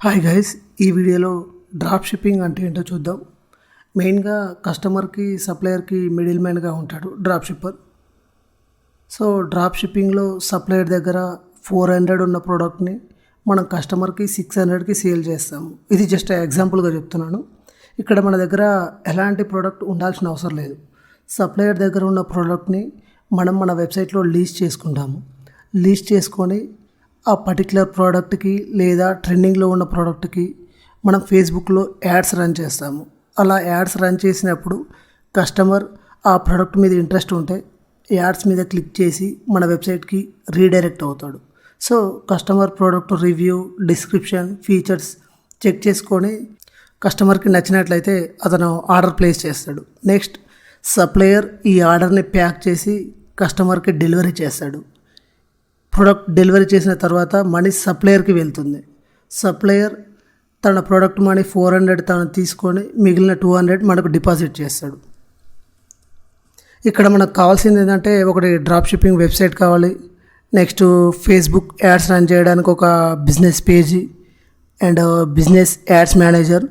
Hi guys, ఈ వీడియోలో drop shipping అంటే ఏంటో చూద్దాం. మెయిన్గా కస్టమర్కి సప్లయర్కి మిడిల్ మ్యాన్గా ఉంటాడు డ్రాప్ షిప్పర్. సో డ్రాప్ షిప్పింగ్లో సప్లయర్ దగ్గర 400 ఉన్న ప్రోడక్ట్ని మనం కస్టమర్కి 600కి సేల్ చేస్తాము. ఇది జస్ట్ ఎగ్జాంపుల్గా చెప్తున్నాను. ఇక్కడ మన దగ్గర ఎలాంటి ప్రోడక్ట్ ఉండాల్సిన అవసరం లేదు. సప్లయర్ దగ్గర ఉన్న ప్రోడక్ట్ని మనం మన వెబ్సైట్లో లీస్ట్ చేసుకుంటాము. లీస్ట్ చేసుకొని ఆ పర్టికులర్ ప్రోడక్ట్కి లేదా ట్రెండింగ్లో ఉన్న ప్రోడక్ట్కి మనం ఫేస్బుక్లో యాడ్స్ రన్ చేస్తాము. అలా యాడ్స్ రన్ చేసినప్పుడు కస్టమర్ ఆ ప్రోడక్ట్ మీద ఇంట్రెస్ట్ ఉంటే యాడ్స్ మీద క్లిక్ చేసి మన వెబ్సైట్కి రీడైరెక్ట్ అవుతాడు. So customer product review, description, features check చేసుకొని కస్టమర్కి నచ్చినట్లయితే అతను ఆర్డర్ ప్లేస్ చేస్తాడు. నెక్స్ట్ సప్లయర్ ఈ ఆర్డర్ని ప్యాక్ చేసి కస్టమర్కి డెలివరీ చేస్తాడు. ప్రోడక్ట్ డెలివరీ చేసిన తర్వాత మనీ సప్లయర్కి వెళ్తుంది. సప్లయర్ తన ప్రోడక్ట్ మనీ 400 తను తీసుకొని మిగిలిన 200 మనకు డిపాజిట్ చేస్తాడు. ఇక్కడ మనకు కావాల్సింది ఏంటంటే ఒకటి డ్రాప్ షిప్పింగ్ వెబ్సైట్ కావాలి. నెక్స్ట్ ఫేస్బుక్ యాడ్స్ రన్ చేయడానికి ఒక business page and business ads manager.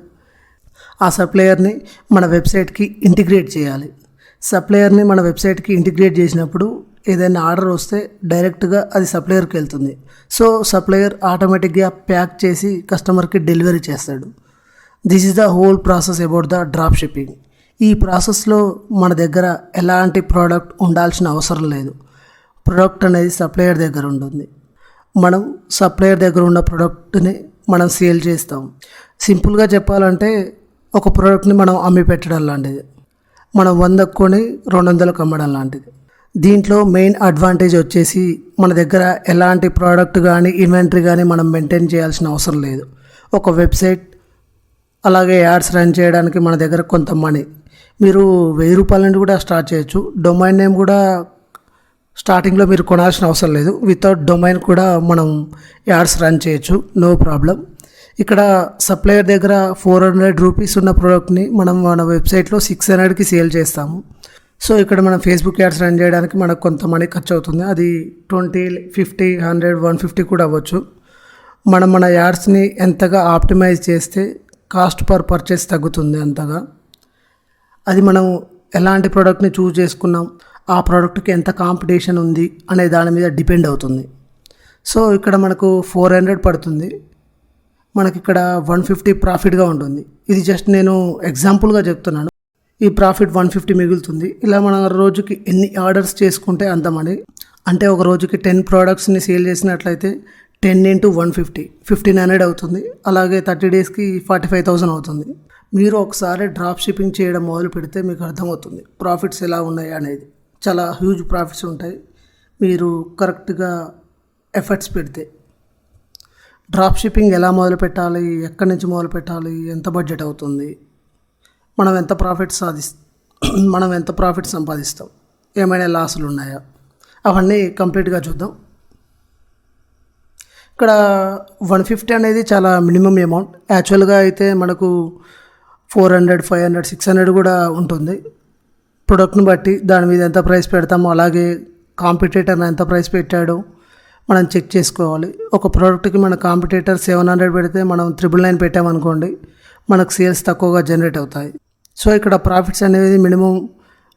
ఆ సప్లయర్ని మన వెబ్సైట్కి ఇంటిగ్రేట్ చేయాలి. సప్లయర్ని మన వెబ్సైట్కి ఇంటిగ్రేట్ చేసినప్పుడు ఏదైనా ఆర్డర్ వస్తే డైరెక్ట్గా అది సప్లయర్కి వెళ్తుంది. సో సప్లయర్ ఆటోమేటిక్గా ప్యాక్ చేసి కస్టమర్కి డెలివరీ చేస్తాడు. This is the whole process about the drop shipping. ఈ ప్రాసెస్లో మన దగ్గర ఎలాంటి ప్రోడక్ట్ ఉండాల్సిన అవసరం లేదు. ప్రోడక్ట్ అనేది సప్లయర్ దగ్గర ఉంటుంది. మనం సప్లయర్ దగ్గర ఉన్న ప్రోడక్ట్ని మనం సేల్ చేస్తాం. సింపుల్గా చెప్పాలంటే ఒక ప్రోడక్ట్ని మనం అమ్మి పెట్టడం లాంటిది. మనం 100 కొని 200కు అమ్మడం లాంటిది. దీంట్లో మెయిన్ అడ్వాంటేజ్ వచ్చేసి మన దగ్గర ఎలాంటి ప్రోడక్ట్ కానీ ఇన్వెంటరీ కానీ మనం మెయింటైన్ చేయాల్సిన అవసరం లేదు. ఒక వెబ్సైట్ అలాగే యాడ్స్ రన్ చేయడానికి మన దగ్గర కొంత మనీ, మీరు 1000 రూపాయల నుండి కూడా స్టార్ట్ చేయొచ్చు. డొమైన్ నేమ్ కూడా స్టార్టింగ్లో మీరు కొనాల్సిన అవసరం లేదు. వితౌట్ డొమైన్ కూడా మనం యాడ్స్ రన్ చేయొచ్చు, నో ప్రాబ్లం. ఇక్కడ సప్లయర్ దగ్గర 400 రూపీస్ ఉన్న ప్రోడక్ట్ని మనం మన వెబ్సైట్లో 600కి సేల్ చేస్తాము. సో ఇక్కడ మనం ఫేస్బుక్ యాడ్స్ రన్ చేయడానికి మనకు కొంత మనీ ఖర్చు అవుతుంది. అది 20, 50, 100, 150 కూడా అవ్వచ్చు. మనం మన యాడ్స్ని ఎంతగా ఆప్టిమైజ్ చేస్తే కాస్ట్ పర్ పర్చేస్ తగ్గుతుంది అంతగా. అది మనం ఎలాంటి ప్రోడక్ట్ని చూస్ చేసుకున్నాం, ఆ ప్రోడక్ట్కి ఎంత కాంపిటీషన్ ఉంది అనే దాని మీద డిపెండ్ అవుతుంది. సో ఇక్కడ మనకు 400 పడుతుంది, మనకి ఇక్కడ 150 ప్రాఫిట్గా ఉంటుంది. ఇది జస్ట్ నేను ఎగ్జాంపుల్గా చెప్తున్నాను. ఈ ప్రాఫిట్ 150 మిగులుతుంది. ఇలా మనం రోజుకి ఎన్ని ఆర్డర్స్ చేసుకుంటే అంత మనీ. అంటే ఒక రోజుకి 10 ప్రోడక్ట్స్ని సేల్ చేసినట్లయితే 10 × 150 1500 అవుతుంది. అలాగే 30 డేస్కి 45,000 అవుతుంది. మీరు ఒకసారి డ్రాప్ షిప్పింగ్ చేయడం మొదలు పెడితే మీకు అర్థమవుతుంది ప్రాఫిట్స్ ఎలా ఉన్నాయి అనేది. చాలా హ్యూజ్ ప్రాఫిట్స్ ఉంటాయి మీరు కరెక్ట్గా ఎఫర్ట్స్ పెడితే. డ్రాప్ షిప్పింగ్ ఎలా మొదలు పెట్టాలి, ఎక్కడి నుంచి మొదలు పెట్టాలి, ఎంత బడ్జెట్ అవుతుంది, మనం ఎంత ప్రాఫిట్ సంపాదిస్తాం, ఏమైనా లాసులు ఉన్నాయా, అవన్నీ కంప్లీట్గా చూద్దాం. ఇక్కడ 150 అనేది చాలా మినిమం అమౌంట్. యాక్చువల్గా అయితే మనకు 400, 500, 600 కూడా ఉంటుంది. ప్రొడక్ట్ని బట్టి దాని మీద ఎంత ప్రైస్ పెడతామో, అలాగే కాంపిటేటర్ ఎంత ప్రైస్ పెట్టాడో మనం చెక్ చేసుకోవాలి. ఒక ప్రోడక్ట్కి మన కాంపిటేటర్ 700 పెడితే మనం 999 పెట్టామనుకోండి, మనకు సేల్స్ తక్కువగా జనరేట్ అవుతాయి. సో ఇక్కడ ప్రాఫిట్స్ అనేది మినిమం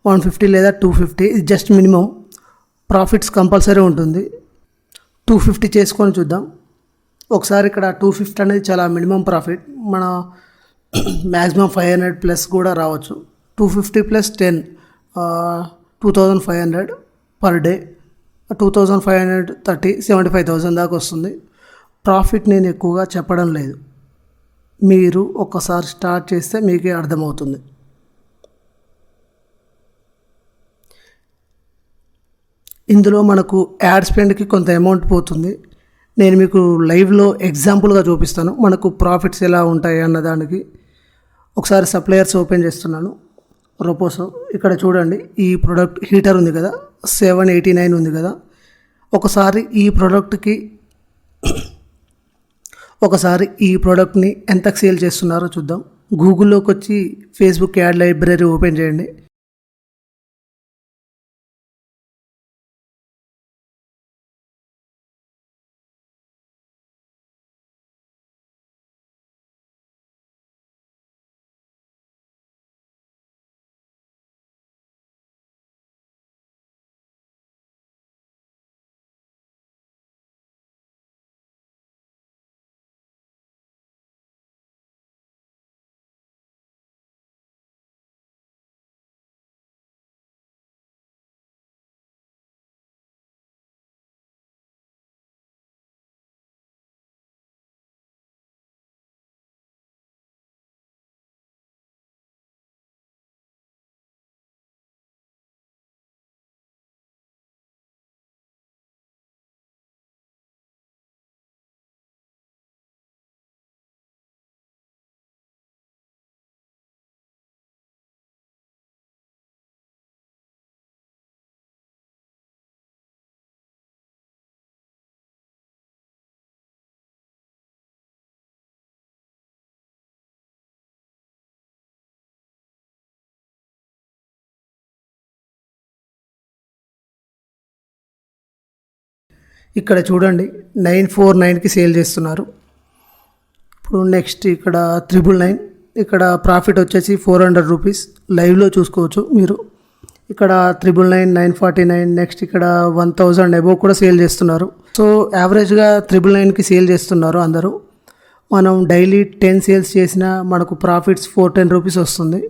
150 లేదా 250. ఇది జస్ట్ మినిమం. ప్రాఫిట్స్ కంపల్సరీ ఉంటుంది. 250 చేసుకొని చూద్దాం ఒకసారి. ఇక్కడ 250 అనేది చాలా మినిమం ప్రాఫిట్. మన మ్యాక్సిమం 500 ప్లస్ కూడా రావచ్చు. 250 + 10 2500 పర్ డే. 2530 75,000 దాకా వస్తుంది. ప్రాఫిట్ నేను ఎక్కువగా చెప్పడం లేదు, మీరు ఒక్కసారి స్టార్ట్ చేస్తే మీకే అర్థమవుతుంది. ఇందులో మనకు యాడ్ స్పెండ్కి కొంత అమౌంట్ పోతుంది. నేను మీకు లైవ్లో ఎగ్జాంపుల్గా చూపిస్తాను మనకు ప్రాఫిట్స్ ఎలా ఉంటాయి అన్నదానికి. ఒకసారి సప్లయర్స్ ఓపెన్ చేస్తున్నాను. రోపోసో ఇక్కడ చూడండి, ఈ ప్రోడక్ట్ హీటర్ ఉంది కదా, 789 ఉంది కదా. ఒకసారి ఈ ప్రోడక్ట్ని ఎంతకు సేల్ చేస్తున్నారో చూద్దాం. గూగుల్లోకి వచ్చి ఫేస్బుక్ యాడ్ లైబ్రరీ ఓపెన్ చేయండి. ఇక్కడ చూడండి 949కి సేల్ చేస్తున్నారు. ఇప్పుడు నెక్స్ట్ ఇక్కడ 999, ఇక్కడ ప్రాఫిట్ వచ్చేసి 400 రూపీస్. లైవ్లో చూసుకోవచ్చు మీరు. ఇక్కడ 999, 949, నెక్స్ట్ ఇక్కడ 1000 అబోవ్ కూడా సేల్ చేస్తున్నారు. సో యావరేజ్గా 999కి సేల్ చేస్తున్నారు అందరూ. మనం డైలీ 10 సేల్స్ చేసినా మనకు ప్రాఫిట్స్ 410 రూపీస్ వస్తుంది.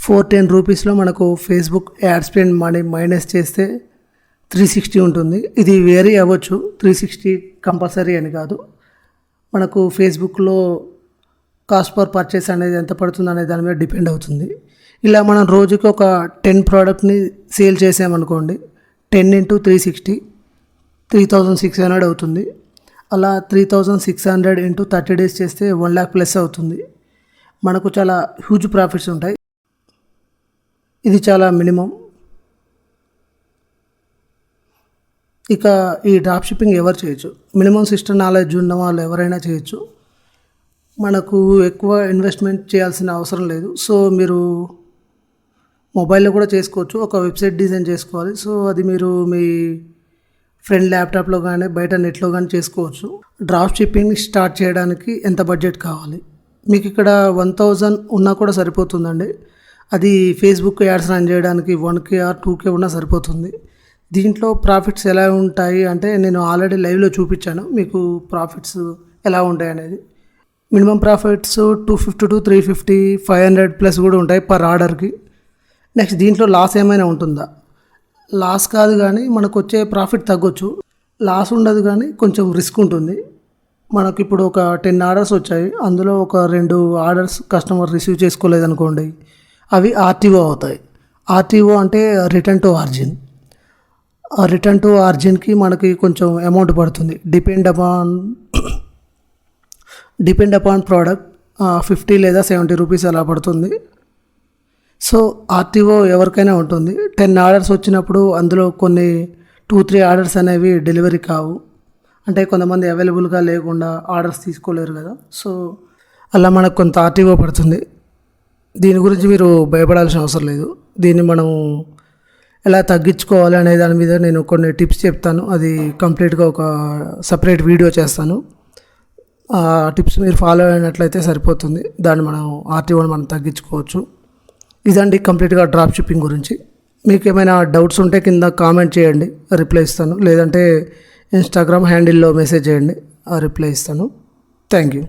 410 రూపీస్లో మనకు Facebook add spend money minus చేస్తే 360 ఉంటుంది. ఇది వేరీ అవ్వచ్చు, 360 కంపల్సరీ అని కాదు. మనకు ఫేస్బుక్లో కాస్ట్ పర్ పర్చేస్ అనేది ఎంత పడుతుంది అనే దాని మీద డిపెండ్ అవుతుంది. ఇలా మనం రోజుకి ఒక 10 ప్రోడక్ట్ని సేల్ చేసామనుకోండి, 10 × 360 3600 అవుతుంది. అలా 3600 × 30 డేస్ చేస్తే 1 lakh ప్లస్ అవుతుంది. మనకు చాలా హ్యూజ్ ప్రాఫిట్స్ ఉంటాయి. ఇది చాలా మినిమం. ఇక ఈ డ్రాప్ షిప్పింగ్ ఎవరు చేయొచ్చు? మినిమం సిస్టమ్ నాలెడ్జ్ ఉన్న వాళ్ళు ఎవరైనా చేయొచ్చు. మనకు ఎక్కువ ఇన్వెస్ట్మెంట్ చేయాల్సిన అవసరం లేదు. సో మీరు మొబైల్లో కూడా చేసుకోవచ్చు. ఒక వెబ్సైట్ డిజైన్ చేసుకోవాలి. సో అది మీరు మీ ఫ్రెండ్ ల్యాప్టాప్లో కానీ బయట నెట్లో కానీ చేసుకోవచ్చు. డ్రాప్ షిప్పింగ్ స్టార్ట్ చేయడానికి ఎంత బడ్జెట్ కావాలి? మీకు ఇక్కడ 1000 ఉన్నా కూడా సరిపోతుందండి. అది ఫేస్బుక్ యాడ్స్ రన్ చేయడానికి 1K or 2K ఉన్నా సరిపోతుంది. దీంట్లో ప్రాఫిట్స్ ఎలా ఉంటాయి అంటే నేను ఆల్రెడీ లైవ్లో చూపించాను మీకు ప్రాఫిట్స్ ఎలా ఉంటాయి అనేది. మినిమం ప్రాఫిట్స్ 250 to 350, 500 ప్లస్ కూడా ఉంటాయి పర్ ఆర్డర్కి. నెక్స్ట్ దీంట్లో లాస్ ఏమైనా ఉంటుందా? లాస్ కాదు, కానీ మనకు వచ్చే ప్రాఫిట్ తగ్గొచ్చు. లాస్ ఉండదు, కానీ కొంచెం రిస్క్ ఉంటుంది. మనకు ఇప్పుడు ఒక 10 ఆర్డర్స్ వచ్చాయి, అందులో ఒక 2 ఆర్డర్స్ కస్టమర్ రిసీవ్ చేసుకోలేదనుకోండి, అవి ఆర్టీఓ అవుతాయి. ఆర్టీఓ అంటే రిటర్న్ టు ఆరిజిన్. ఆ రిటర్న్ టు ఆరిజిన్కి మనకి కొంచెం అమౌంట్ పడుతుంది. డిపెండ్ అపాన్ ప్రోడక్ట్ 50 లేదా 70 రూపీస్ అలా పడుతుంది. సో ఆర్టీఓ ఎవరికైనా ఉంటుంది. 10 ఆర్డర్స్ వచ్చినప్పుడు అందులో కొన్ని 2-3 ఆర్డర్స్ అనేవి డెలివరీ కావు. అంటే కొంతమంది అవైలబుల్గా లేకుండా ఆర్డర్స్ తీసుకోలేరు కదా. సో అలా మనకు కొంత ఆర్టీఓ పడుతుంది. దీని గురించి మీరు భయపడాల్సిన అవసరం లేదు. దీన్ని మనం ఎలా తగ్గించుకోవాలి అనే దాని మీద నేను కొన్ని టిప్స్ చెప్తాను. అది కంప్లీట్గా ఒక సపరేట్ వీడియో చేస్తాను. ఆ టిప్స్ మీరు ఫాలో అయినట్లయితే సరిపోతుంది. దాన్ని ఆర్టీఓని మనం తగ్గించుకోవచ్చు. ఇదండి కంప్లీట్గా డ్రాప్ షిప్పింగ్ గురించి. మీకు ఏమైనా డౌట్స్ ఉంటే కింద కామెంట్ చేయండి, రిప్లై ఇస్తాను. లేదంటే ఇన్స్టాగ్రామ్ హ్యాండిల్లో మెసేజ్ చేయండి, రిప్లై ఇస్తాను. Thank you.